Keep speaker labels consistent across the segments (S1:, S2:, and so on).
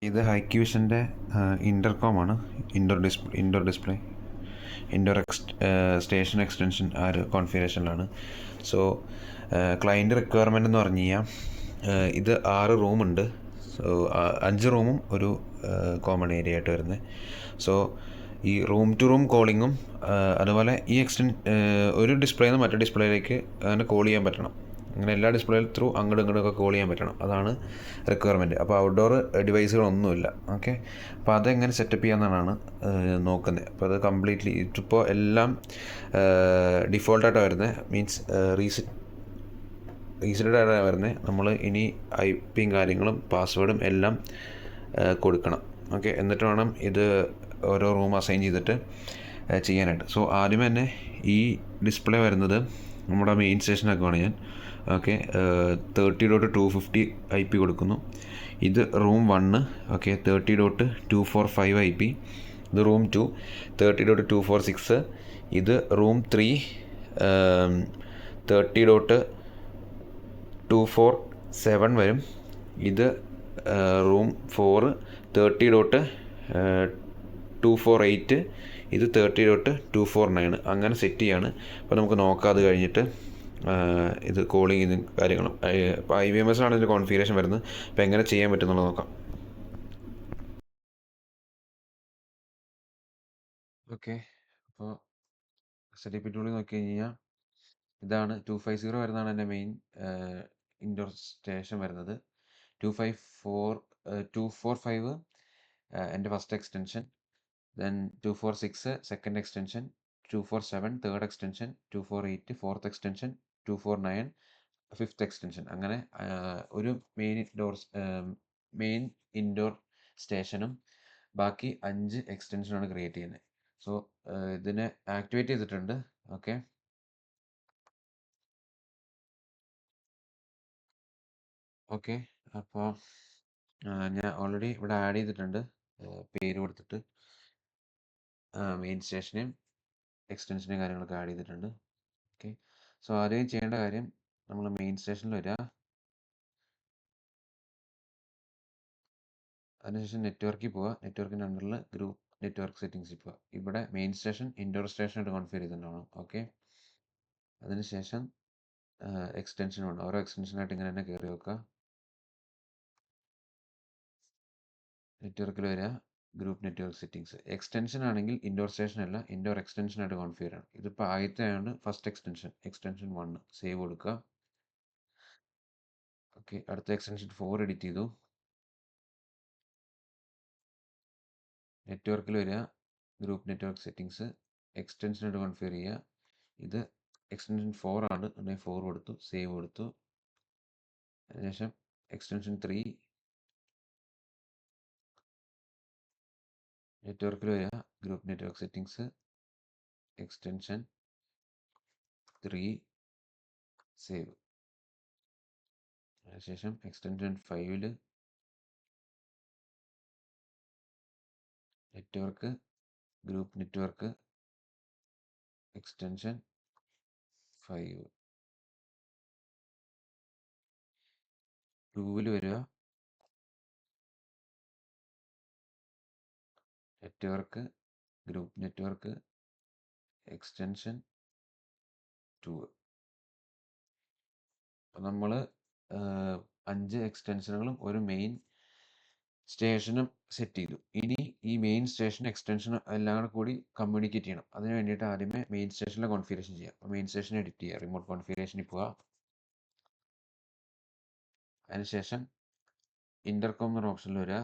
S1: ഇത് ഹൈക്യൂഷൻ്റെ ഇൻ്റർകോമാണ്. Indoor display station extension ആ ഒരു കോൺഫിഗറേഷനിലാണ്. സോ ക്ലയൻറ്റ് റിക്വയർമെൻ്റ് എന്ന് പറഞ്ഞു കഴിഞ്ഞാൽ ഇത് 6 റൂമുണ്ട്. സോ 5 റൂമും ഒരു കോമൺ ഏരിയ ആയിട്ട് വരുന്നത്. സോ ഈ റൂം ടു റൂം കോളിങ്ങും അതുപോലെ ഈ ഒരു ഡിസ്പ്ലേയിൽ നിന്ന് മറ്റേ ഡിസ്പ്ലേയിലേക്ക് അങ്ങനെ കോൾ ചെയ്യാൻ പറ്റണം. അങ്ങനെ എല്ലാ ഡിസ്പ്ലേയിൽ ത്രൂ അങ്ങോട്ടും ഇങ്ങോട്ടൊക്കെ കോൾ ചെയ്യാൻ പറ്റണം. അതാണ് റിക്വയർമെൻറ്റ്. അപ്പോൾ ഔട്ട്ഡോർ ഡിവൈസുകളൊന്നുമില്ല. ഓക്കെ, അപ്പോൾ അതെങ്ങനെ സെറ്റപ്പ് ചെയ്യാമെന്നാണ് നോക്കുന്നത്. അപ്പോൾ അത് കംപ്ലീറ്റ്ലി ഇപ്പോൾ എല്ലാം ഡിഫോൾട്ടായിട്ടാണ് വരുന്നത്. മീൻസ് റീസെറ്റഡായിട്ടാണ് വരുന്നത്. നമ്മൾ ഇനി IP കാര്യങ്ങളും പാസ്വേഡും എല്ലാം കൊടുക്കണം. ഓക്കെ, എന്നിട്ട് വേണം ഇത് ഓരോ റൂം അസൈൻ ചെയ്തിട്ട് ചെയ്യാനായിട്ട്. സോ ആദ്യം തന്നെ ഈ ഡിസ്പ്ലേ വരുന്നത് നമ്മുടെ മെയിൻ സ്റ്റേഷനൊക്കെയാണ് ഞാൻ. ഓക്കെ, 30.250 IP കൊടുക്കുന്നു. ഇത് റൂം 1. Okay, 30.245 IP. ഇത് റൂം 2 30.246. ഇത് റൂം 3 30.247 വരും. ഇത് റൂം 4 30.248. ഇത് 30.249. അങ്ങനെ സെറ്റ് ചെയ്യാണ്. അപ്പോൾ നമുക്ക് നോക്കാം അത് കഴിഞ്ഞിട്ട് ഇത് കോളിങ് ഇതും കാര്യങ്ങളും. ഇപ്പോൾ IBMS ആണ് ഇതിൻ്റെ കോൺഫിഗറേഷൻ വരുന്നത്. അപ്പോൾ എങ്ങനെ ചെയ്യാൻ പറ്റുമെന്നുള്ളത് നോക്കാം. ഓക്കെ, അപ്പോൾ STP ടൂളിൽ നോക്കി കഴിഞ്ഞാൽ ഇതാണ് 250 വരുന്നതാണ് എൻ്റെ മെയിൻ ഇൻഡോർ സ്റ്റേഷൻ വരുന്നത്. 245 എൻ്റെ first extension. Then 246 second extension, 247 third extension, 248 fourth extension, 249 fifth extension. അങ്ങനെ ഒരു മെയിൻ ഇൻഡോർ സ്റ്റേഷനും ബാക്കി 5 എക്സ്റ്റൻഷനാണ് ക്രിയേറ്റ് ചെയ്യുന്നത്. സോ ഇതിനെ ആക്ടിവേറ്റ് ചെയ്തിട്ടുണ്ട്. ഓക്കെ, ഓക്കെ, അപ്പോൾ ഞാൻ ഓൾറെഡി ഇവിടെ ആഡ് ചെയ്തിട്ടുണ്ട്. പേര് കൊടുത്തിട്ട് മെയിൻ സ്റ്റേഷനെയും എക്സ്റ്റൻഷനെയും കാര്യങ്ങളൊക്കെ ആഡ് ചെയ്തിട്ടുണ്ട്. ഓക്കെ, സോ ആദ്യം ചെയ്യേണ്ട കാര്യം, നമ്മൾ മെയിൻ സ്റ്റേഷനിൽ വരിക. അതിനുശേഷം നെറ്റ്വർക്കിൽ പോവുക. നെറ്റ്വർക്കിൻ്റെ അണ്ടറിൽ ഗ്രൂപ്പ് നെറ്റ്വർക്ക് സെറ്റിങ്സിൽ പോവുക. ഇവിടെ മെയിൻ സ്റ്റേഷൻ ഇൻഡോർ സ്റ്റേഷനായിട്ട് കോൺഫിഗർ ചെയ്തിട്ടുണ്ടാവണം. ഓക്കെ, അതിനുശേഷം എക്സ്റ്റൻഷൻ ഉണ്ട്. ഓരോ എക്സ്റ്റൻഷനായിട്ട് ഇങ്ങനെ തന്നെ കയറി വെക്കുക. നെറ്റ്വർക്കിൽ വരിക, ഗ്രൂപ്പ് നെറ്റ്വർക്ക് സെറ്റിങ്സ്. എക്സ്റ്റൻഷൻ ആണെങ്കിൽ ഇൻഡോർ സ്റ്റേഷൻ അല്ല, ഇൻഡോർ എക്സ്റ്റൻഷനായിട്ട് കോൺഫിഗർ ആണ്. ഇതിപ്പോൾ ആദ്യത്തെ ആയതുകൊണ്ട് ഫസ്റ്റ് എക്സ്റ്റൻഷൻ 1 സേവ് കൊടുക്കുക. ഓക്കെ, അടുത്ത എക്സ്റ്റൻഷൻ 4 എഡിറ്റ് ചെയ്തു. നെറ്റ്വർക്കിൽ വരിക, ഗ്രൂപ്പ് നെറ്റ്വർക്ക് സെറ്റിങ്സ്, എക്സ്റ്റൻഷനായിട്ട് കോൺഫിഗർ ചെയ്യുക. ഇത് എക്സ്റ്റൻഷൻ 4 ആണ്, ഉണ്ടെങ്കിൽ 4 കൊടുത്തു, സേവ് കൊടുത്തു. അതിനുശേഷം എക്സ്റ്റൻഷൻ 3 നെറ്റ്വർക്കിൽ വരിക, group network settings, extension 3 save. അതിനുശേഷം extension 5 network, group network, extension 5. 2 വരിക, നെറ്റ്വർക്ക്, ഗ്രൂപ്പ് നെറ്റ്വർക്ക്, എക്സ്റ്റൻഷൻ 2. അപ്പം നമ്മൾ 5 എക്സ്റ്റൻഷനുകളും ഒരു മെയിൻ സ്റ്റേഷനും സെറ്റ് ചെയ്തു. ഇനി ഈ മെയിൻ സ്റ്റേഷൻ എക്സ്റ്റൻഷൻ എല്ലാം കൂടി കമ്മ്യൂണിക്കേറ്റ് ചെയ്യണം. അതിന് വേണ്ടിയിട്ട് ആദ്യമേ മെയിൻ സ്റ്റേഷനിലെ കോൺഫിഗറേഷൻ ചെയ്യാം. അപ്പോൾ മെയിൻ സ്റ്റേഷൻ എഡിറ്റ് ചെയ്യുക, റിമോട്ട് കോൺഫിഗറേഷനിൽ പോവുക. അതിനുശേഷം ഇൻ്റർകോം എന്നൊരു ഓപ്ഷനിൽ വരിക.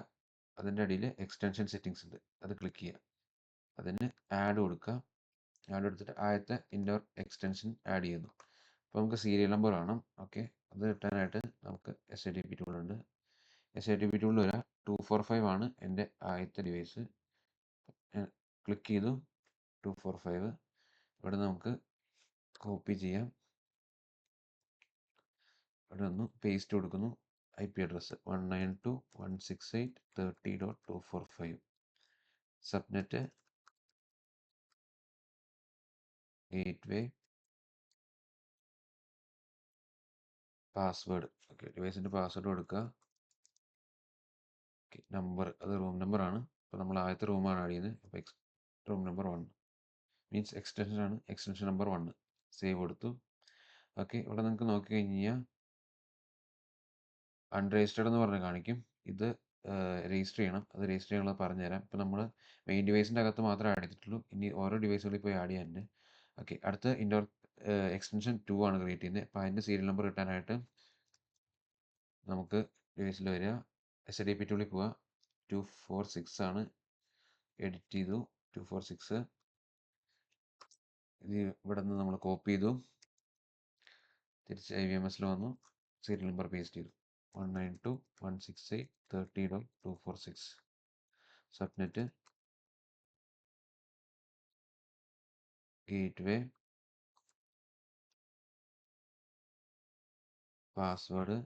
S1: അതിൻ്റെ അടിയിൽ എക്സ്റ്റൻഷൻ സെറ്റിങ്സ് ഉണ്ട്, അത് ക്ലിക്ക് ചെയ്യുക. അതിന് ആഡ് കൊടുക്കുക. ആഡ് കൊടുത്തിട്ട് ആദ്യത്തെ ഇൻഡോർ എക്സ്റ്റൻഷൻ ആഡ് ചെയ്യുന്നു. അപ്പോൾ നമുക്ക് സീരിയൽ നമ്പർ വേണം. ഓക്കെ, അത് കിട്ടാനായിട്ട് നമുക്ക് SATP ടൂൾ ഉണ്ട്. SATP ടൂളിൽ വരിക. 245 ആണ് എൻ്റെ ആദ്യത്തെ ഡിവൈസ്. ക്ലിക്ക് ചെയ്തു 245. ഇവിടെ നമുക്ക് കോപ്പി ചെയ്യാം. ഇവിടെ നിന്ന് പേസ്റ്റ് കൊടുക്കുന്നു. IP address 192.168.30.245. Subnet gateway, password. Okay, ഡിവൈസിൻ്റെ പാസ്വേഡ് കൊടുക്കുക. ഓക്കെ, നമ്പർ അത് റൂം നമ്പറാണ്. അപ്പോൾ നമ്മൾ ആദ്യത്തെ റൂമാണ് ആഡ് ചെയ്യുന്നത്. അപ്പോൾ റൂം നമ്പർ 1 മീൻസ് എക്സ്റ്റൻഷനാണ്, എക്സ്റ്റൻഷൻ നമ്പർ 1 സേവ് കൊടുത്തു. ഓക്കെ, ഇവിടെ നിങ്ങൾക്ക് നോക്കി കഴിഞ്ഞാൽ അൺരജിസ്റ്റേർഡ് എന്ന് പറഞ്ഞ് കാണിക്കും. ഇത് രജിസ്റ്റർ ചെയ്യണം. അത് രജിസ്റ്റർ ചെയ്യാനുള്ളത് പറഞ്ഞുതരാം. ഇപ്പോൾ നമ്മൾ മെയിൻ ഡിവൈസിൻ്റെ അകത്ത് മാത്രമേ ആഡ് ചെയ്തിട്ടുള്ളൂ. ഇനി ഓരോ ഡിവൈസുകളിൽ പോയി ആഡ് ചെയ്യാനുണ്ട്. ഓക്കെ, അടുത്ത ഇൻഡോർ എക്സ്റ്റൻഷൻ 2 ആണ് ക്രിയേറ്റ് ചെയ്യുന്നത്. അപ്പോൾ അതിൻ്റെ സീരിയൽ നമ്പർ കിട്ടാനായിട്ട് നമുക്ക് ഡിവൈസിൽ വരിക, SDP ടൂളിൽ പോവുക, 246 ആണ്, എഡിറ്റ് ചെയ്തു 246. ഇത് ഇവിടെ നിന്ന് നമ്മൾ കോപ്പി ചെയ്തു, തിരിച്ച് IVMSൽ വന്നു, സീരിയൽ നമ്പർ പേസ്റ്റ് ചെയ്തു 192.168.30.246. Subnet, gateway, password,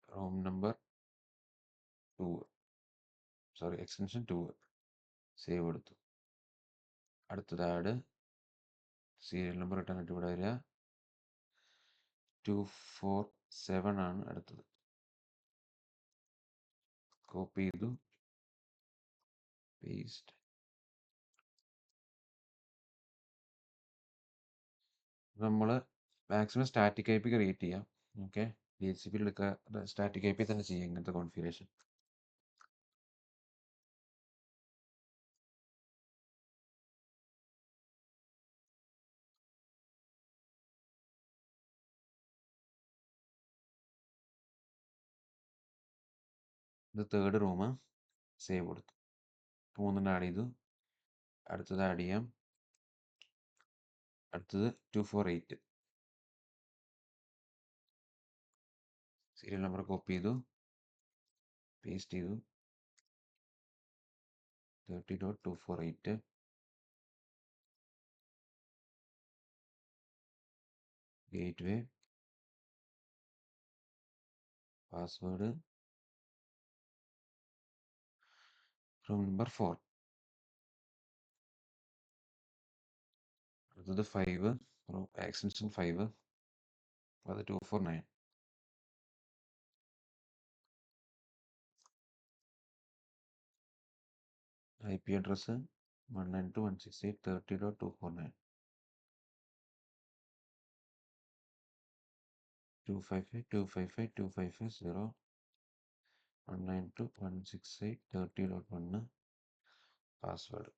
S1: room number 2, sorry extension 2, save കൊടുത്തു. അടുത്തത് ആഡ്, സീരിയൽ നമ്പർ കിട്ടാനായിട്ട് ഇവിടെ വരിക, 247 ആണ് അടുത്തത്, കോപ്പി ചെയ്തു, പേസ്റ്റ്. നമ്മൾ മാക്സിമം സ്റ്റാറ്റിക് IP ക്രിയേറ്റ് ചെയ്യാം. ഓക്കെ, DHCP എടുക്കുക, സ്റ്റാറ്റിക് IP തന്നെ ചെയ്യാം ഇങ്ങനത്തെ കോൺഫിഗറേഷൻ. ഇത് തേർഡ് റൂം, സേവ് കൊടുത്തു. 3 ആഡ് ചെയ്തു. അടുത്തത് ആഡ് ചെയ്യാം. അടുത്തത് 248, സീരിയൽ നമ്പർ കോപ്പി ചെയ്തു, പേസ്റ്റ് ചെയ്തു, 30.248, ഗേറ്റ്വേ, പാസ്വേഡ്, റൂം നമ്പർ 4. അടുത്തത് 5, എക്സ്റ്റൻഷൻ 5, അത് 249. IP address 192.168.30.249, 255.255.255.0, 192.168.30.1, password,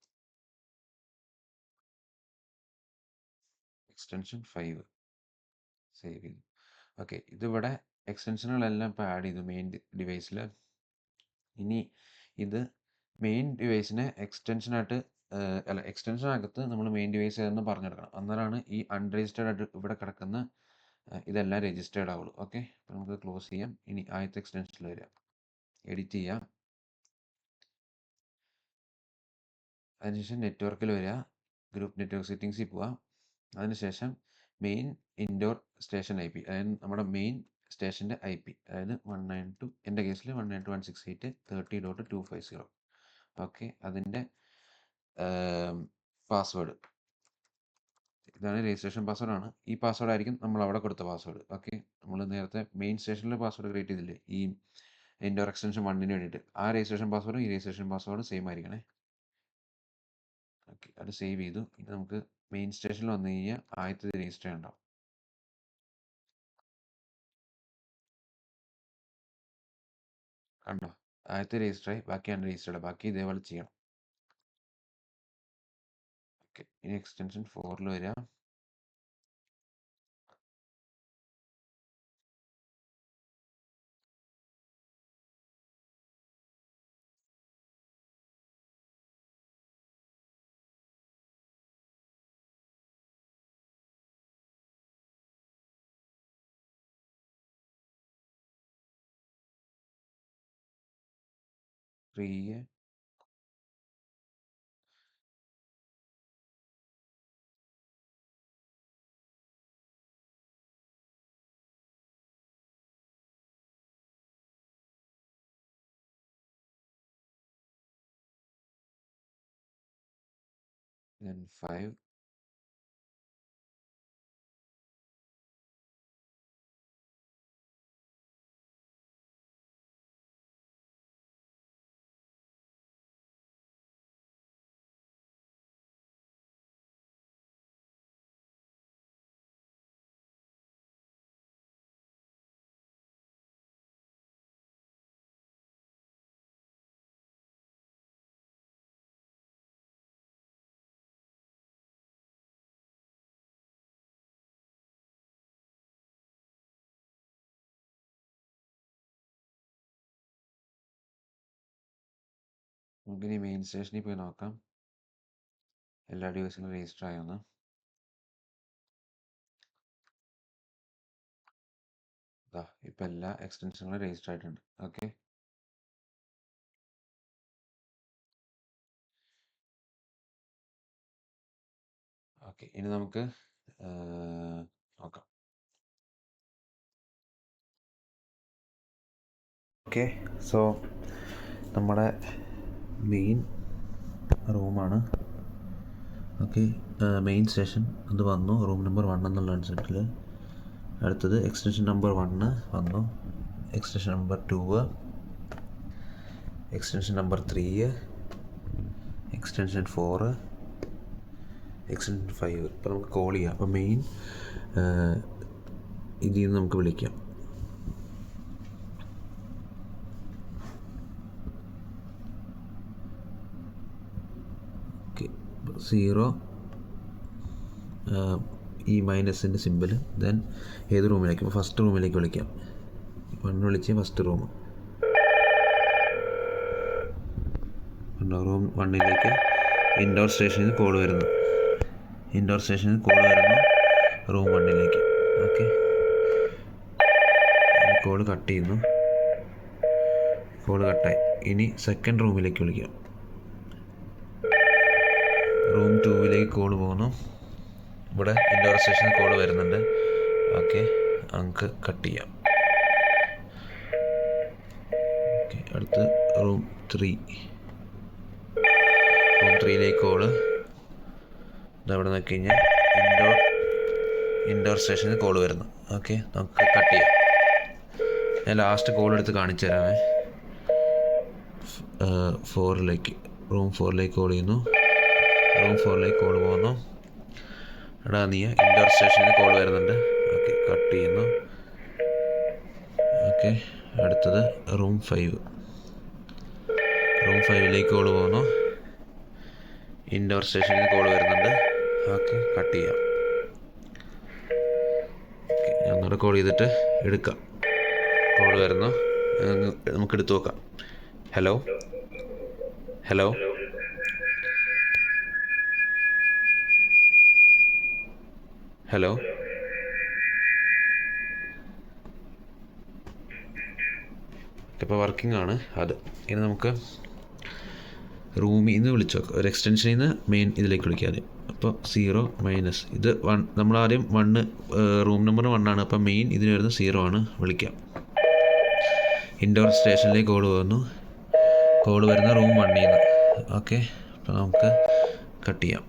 S1: extension 5, save ചെയ്തു. ഓക്കെ, ഇതിവിടെ എക്സ്റ്റൻഷനുകളെല്ലാം ഇപ്പോൾ ആഡ് ചെയ്തു മെയിൻ ഡിവൈസിൽ. ഇനി ഇത് മെയിൻ ഡിവൈസിനെ എക്സ്റ്റൻഷനായിട്ട് അല്ല, എക്സ്റ്റൻഷനകത്ത് നമ്മൾ മെയിൻ ഡിവൈസ് ഏതെന്ന് പറഞ്ഞെടുക്കണം. അന്നേരമാണ് ഈ അൺരജിസ്റ്റേർഡ് ആയിട്ട് ഇവിടെ കിടക്കുന്ന ഇതെല്ലാം രജിസ്റ്റേർഡ് ആവുള്ളൂ. ഓക്കെ, അപ്പോൾ നമുക്ക് ക്ലോസ് ചെയ്യാം. ഇനി ആദ്യത്തെ എക്സ്റ്റൻഷനിൽ വരിക, എഡിറ്റ് ചെയ്യാം. അതിനുശേഷം നെറ്റ്വർക്കിൽ വരിക, ഗ്രൂപ്പ് നെറ്റ്വർക്ക് സെറ്റിങ്സിൽ പോവാം. അതിനുശേഷം മെയിൻ ഇൻഡോർ സ്റ്റേഷൻ IP, അതായത് നമ്മുടെ മെയിൻ സ്റ്റേഷൻ്റെ IP, അതായത് 192, എൻ്റെ കേസിൽ 192.168.30.250. ഓക്കെ, അതിൻ്റെ പാസ്വേഡ് ഇതാണ്, രജിസ്ട്രേഷൻ പാസ്വേഡ് ആണ്. ഈ പാസ്വേഡ് ആയിരിക്കും നമ്മൾ അവിടെ കൊടുത്ത പാസ്വേഡ്. ഓക്കെ, നമ്മൾ നേരത്തെ മെയിൻ സ്റ്റേഷനിൽ പാസ്വേഡ് ക്രിയേറ്റ് ചെയ്തില്ലേ ഈ ഇൻഡോർ എക്സ്റ്റൻഷൻ 1ന് വേണ്ടിയിട്ട്, ആ രജിസ്ട്രേഷൻ പാസ്വേഡും ഈ രജിസ്ട്രേഷൻ പാസ്വേഡും സെയിം ആയിരിക്കണേ. ഓക്കെ, അത് സേവ് ചെയ്തു. ഇനി നമുക്ക് മെയിൻ സ്റ്റേഷനിൽ വന്നു കഴിഞ്ഞാൽ ആദ്യത്തെ രജിസ്റ്റർ ചെയ്യണ്ടാവും. കണ്ടോ, ആദ്യത്തെ രജിസ്റ്റർ ആയി, ബാക്കി അൺരജിസ്റ്റേർഡ്, ബാക്കി ഇതേപോലെ ചെയ്യണം. ഓക്കെ, ഇനി എക്സ്റ്റൻഷൻ 4ൽ വരിക, ക്രിയേറ്റ്, then 5, നമുക്കിനി മെയിൻ സ്റ്റേഷനിൽ പോയി നോക്കാം എല്ലാ ഡിവൈസും രജിസ്റ്റർ ആയെന്ന്. ഇപ്പം എല്ലാ എക്സ്റ്റൻഷനുകളും രജിസ്റ്റർ ആയിട്ടുണ്ട്. ഓക്കെ, ഇനി നമുക്ക് നോക്കാം. ഓക്കെ, സോ നമ്മുടെ മെയിൻ റൂമാണ്. ഓക്കെ, മെയിൻ സ്റ്റേഷൻ അത് വന്നു, റൂം നമ്പർ 1 എന്നുള്ള കൺസെപ്റ്റിൽ. അടുത്തത് എക്സ്റ്റൻഷൻ നമ്പർ 1 വന്നു, extension number 2, extension number 3, extension 4, extension 5. ഇപ്പോൾ നമുക്ക് കോൾ ചെയ്യാം. അപ്പോൾ മെയിൻ ഇതിൽ നിന്ന് നമുക്ക് വിളിക്കാം. ഓക്കെ, 0 ഈ മൈനസിൻ്റെ സിമ്പിൾ, ദെൻ ഏത് റൂമിലേക്ക്? ഇപ്പോൾ ഫസ്റ്റ് റൂമിലേക്ക് വിളിക്കാം. 1 വിളിച്ച് ഫസ്റ്റ് റൂം, റൂം 1ലേക്ക് ഇൻഡോർ സ്റ്റേഷനിൽ നിന്ന് കോൾ വരുന്നു, റൂം 1ലേക്ക്. ഓക്കെ, കോൾ കട്ട് ചെയ്യുന്നു, കോൾ കട്ടായി. ഇനി സെക്കൻഡ് റൂമിലേക്ക് വിളിക്കാം. റൂം 2ലേക്ക് കോൾ പോകുന്നു, ഇവിടെ ഇൻഡോർ സ്റ്റേഷനിൽ കോൾ വരുന്നുണ്ട്. ഓക്കെ, നമുക്ക് കട്ട് ചെയ്യാം. ഓക്കെ, അടുത്ത് റൂം 3ലേക്ക് കോള് ഇതവിടെ നോക്കി കഴിഞ്ഞാൽ ഇൻഡോർ സ്റ്റേഷനിൽ കോൾ വരുന്നു. ഓക്കെ, നമുക്ക് കട്ട് ചെയ്യാം. ഞാൻ ലാസ്റ്റ് കോൾ എടുത്ത് കാണിച്ചു തരാമേ. 4ലേക്ക്, റൂം 4ലേക്ക് കോൾ ചെയ്യുന്നു, റൂം 4ലേക്ക് കോൾ പോകുന്നു. എടാ നീ ഇൻഡോർ സ്റ്റേഷനിൽ കോൾ വരുന്നുണ്ട്. ഓക്കെ, കട്ട് ചെയ്യുന്നു. ഓക്കെ, അടുത്തത് റൂം 5ലേക്ക് കോൾ പോകുന്നു, ഇൻഡോർ സ്റ്റേഷനിൽ കോൾ വരുന്നുണ്ട്. ഓക്കെ, കട്ട് ചെയ്യാം. ഓക്കെ, ഞാൻ ഒന്നുകൂടെ കോൾ ചെയ്തിട്ട് എടുക്കാം. കോൾ വരുന്നു, നമുക്ക് എടുത്തു നോക്കാം. ഹലോ ഹലോ ഹലോ ഇപ്പോൾ വർക്കിംഗ് ആണ് അത്. ഇനി നമുക്ക് റൂമിൽ നിന്ന് വിളിച്ചു നോക്കാം. ഒരു എക്സ്റ്റൻഷനിൽ നിന്ന് മെയിൻ ഇതിലേക്ക് വിളിക്കാതെ. അപ്പോൾ 0 മൈനസ് ഇത് 1, നമ്മളാദ്യം 1 റൂം നമ്പർ 1 ആണ്. അപ്പോൾ മെയിൻ ഇതിന് വരുന്നത് 0 ആണ്. വിളിക്കാം. ഇൻഡോർ സ്റ്റേഷനിലേക്ക് കോൾ പോകുന്നു, കോൾ വരുന്ന റൂം 1ൽ നിന്ന്. ഓക്കെ, അപ്പോൾ നമുക്ക് കട്ട് ചെയ്യാം.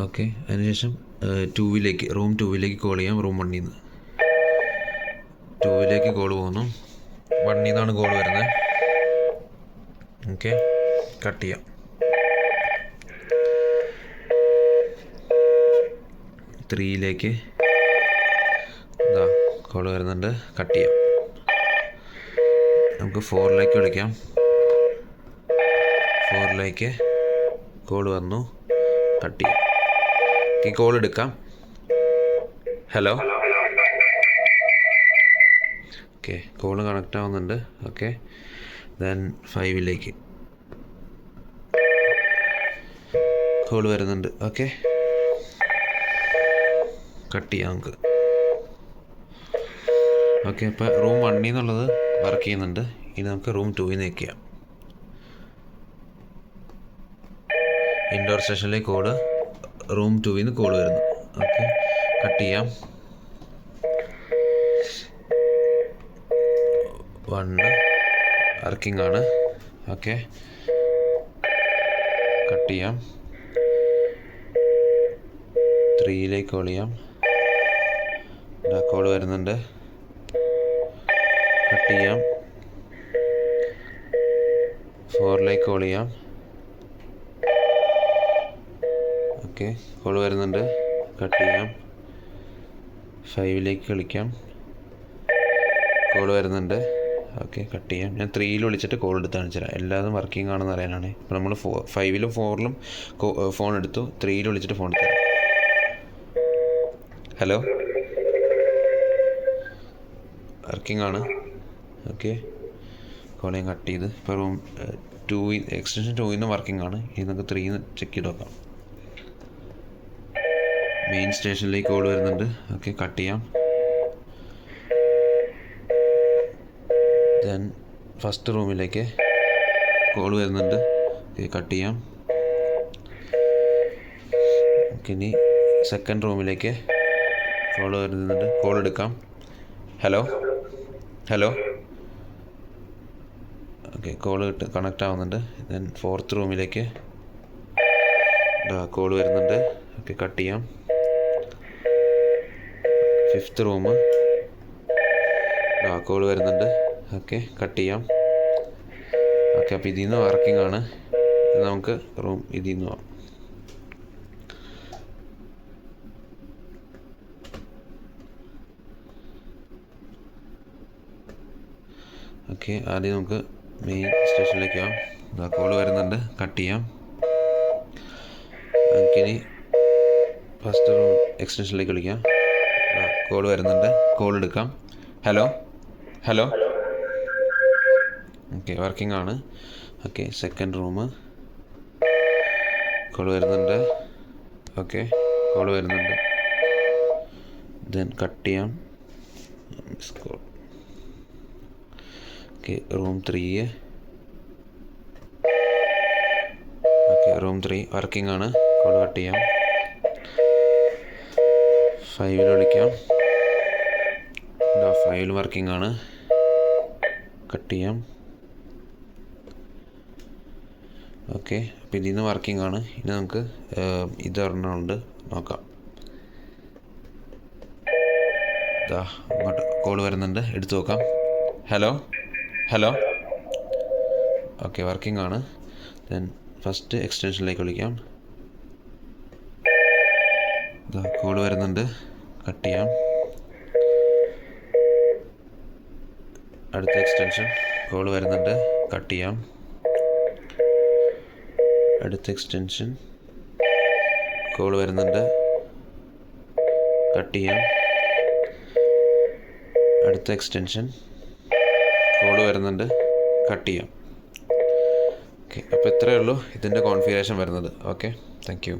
S1: ഓക്കെ, അതിനുശേഷം 2ലേക്ക്, റൂം 2ലേക്ക് കോൾ ചെയ്യാം. റൂം 1ൽ നിന്ന് 2ലേക്ക് കോൾ പോകുന്നു, 1ൽ നിന്നാണ് കോൾ വരുന്നത്. ഓക്കെ, കട്ട് ചെയ്യാം. 3ലേക്ക് കോൾ വരുന്നുണ്ട്, കട്ട് ചെയ്യാം. നമുക്ക് 4ലേക്ക് വിളിക്കാം. 4ലേക്ക് കോൾ വന്നു, കട്ട് ചെയ്യാം. ഈ കോൾ എടുക്കാം. ഹലോ, ഓക്കെ, കോൾ കണക്റ്റ് ആവുന്നുണ്ട്. ഓക്കെ, ദെൻ 5ലേക്ക് കോൾ വരുന്നുണ്ട്. ഓക്കെ, കട്ട് ചെയ്യാം നമുക്ക്. ഓക്കെ, അപ്പോൾ റൂം 1ൽ നിന്നുള്ളത് വർക്ക് ചെയ്യുന്നുണ്ട്. ഇനി നമുക്ക് റൂം 2ൽ നിന്ന് വയ്ക്കാം. ഇൻഡോർ സ്റ്റേഷനിലേക്ക് കോള്, റൂം 2ൽ നിന്ന് കോൾ വരുന്നു. ഓക്കെ, കട്ട് ചെയ്യാം. 1 വർക്കിംഗ് ആണ്. ഓക്കെ, കട്ട് ചെയ്യാം. 3ലേക്ക് കോൾ ചെയ്യാം. കോൾ വരുന്നുണ്ട്, കട്ട് ചെയ്യാം. 4ലേക്ക് കോൾ ചെയ്യാം. ഓക്കെ, കോൾ വരുന്നുണ്ട്, കട്ട് ചെയ്യാം. 5ലേക്ക് വിളിക്കാം. കോൾ വരുന്നുണ്ട്. ഓക്കെ, കട്ട് ചെയ്യാം. ഞാൻ 3ൽ വിളിച്ചിട്ട് കോൾ എടുത്ത് കാണിച്ചു തരാം. എല്ലാതും വർക്കിംഗ് ആണെന്ന് അറിയാനാണ്. ഇപ്പോൾ നമ്മൾ 5ലും 4ലും ഫോൺ എടുത്തു, 3ൽ വിളിച്ചിട്ട് ഫോൺ എടുത്തു. ഹലോ, വർക്കിംഗ് ആണ്. ഓക്കെ, കോൾ ഞാൻ കട്ട് ചെയ്ത്. ഇപ്പോൾ റൂം 2 എക്സ്റ്റൻഷൻ 2 വർക്കിംഗ് ആണ്. ഇത് നമുക്ക് 3 ചെക്ക് ചെയ്ത് നോക്കാം. മെയിൻ സ്റ്റേഷനിലേക്ക് കോൾ വരുന്നുണ്ട്. ഓക്കെ, കട്ട് ചെയ്യാം. ദെൻ ഫസ്റ്റ് റൂമിലേക്ക് കോൾ വരുന്നുണ്ട്. ഓക്കെ, കട്ട് ചെയ്യാം. ഓക്കെ, ഇനി സെക്കൻഡ് റൂമിലേക്ക് കോൾ വരുന്നുണ്ട്. കോൾ എടുക്കാം. Hello hello. Okay, call connect ആവുന്നുണ്ട്. ദെൻ ഫോർത്ത് റൂമിലേക്ക് കോൾ വരുന്നുണ്ട്. ഓക്കെ, കട്ട് ചെയ്യാം. ഫിഫ്ത്ത് റൂം കോൾ വരുന്നുണ്ട്. ഓക്കെ, കട്ട് ചെയ്യാം. ഓക്കെ, അപ്പോൾ ഇതിൽ നിന്ന് വർക്കിംഗ് ആണ്. നമുക്ക് റൂം ഇതിൽ നിന്ന് പോവാം. ഓക്കെ, ആദ്യം നമുക്ക് മെയിൻ സ്റ്റേഷനിലേക്ക് പോകാം. കോൾ വരുന്നുണ്ട്. കട്ട് ചെയ്യാം. നമുക്കിനി ഫസ്റ്റ് റൂം എക്സ്റ്റൻഷനിലേക്ക് വിളിക്കാം. കോൾ വരുന്നുണ്ട്. കോൾ എടുക്കാം. Hello hello. ഓക്കെ, വർക്കിംഗ് ആണ്. ഓക്കെ, സെക്കൻഡ് റൂം കോൾ വരുന്നുണ്ട്. ഓക്കെ, കോൾ വരുന്നുണ്ട്. ദെൻ കട്ട് ചെയ്യാം. Call. Okay, room 3. Okay, room 3 working ആണ്. കോൾ കട്ട് ചെയ്യാം. 5 വിളിക്കാം. 5 വർക്കിംഗ് ആണ്. കട്ട് ചെയ്യാം. ഓക്കെ, അപ്പോൾ ഇതിൽ നിന്ന് വർക്കിംഗ് ആണ്. ഇനി നമുക്ക് ഇതൊരെണ്ണമുണ്ട്, നോക്കാം. അങ്ങോട്ട് കോൾ വരുന്നുണ്ട്. എടുത്തു നോക്കാം. Hello hello. ഓക്കെ, വർക്കിംഗ് ആണ്. ദെൻ ഫസ്റ്റ് എക്സ്റ്റൻഷനിലേക്ക് വിളിക്കാം. കോൾ വരുന്നുണ്ട്. കട്ട് ചെയ്യാം. അടുത്ത എക്സ്റ്റൻഷൻ കോൾ വരുന്നുണ്ട്. കട്ട് ചെയ്യാം. അടുത്ത എക്സ്റ്റൻഷൻ കോൾ വരുന്നുണ്ട്. കട്ട് ചെയ്യാം. അടുത്ത എക്സ്റ്റൻഷൻ കോൾ വരുന്നുണ്ട്. കട്ട് ചെയ്യാം. ഓക്കെ, അപ്പോൾ ഇത്രയേ ഉള്ളൂ ഇതിൻ്റെ കോൺഫിഗറേഷൻ വരുന്നത്. Okay, thank you.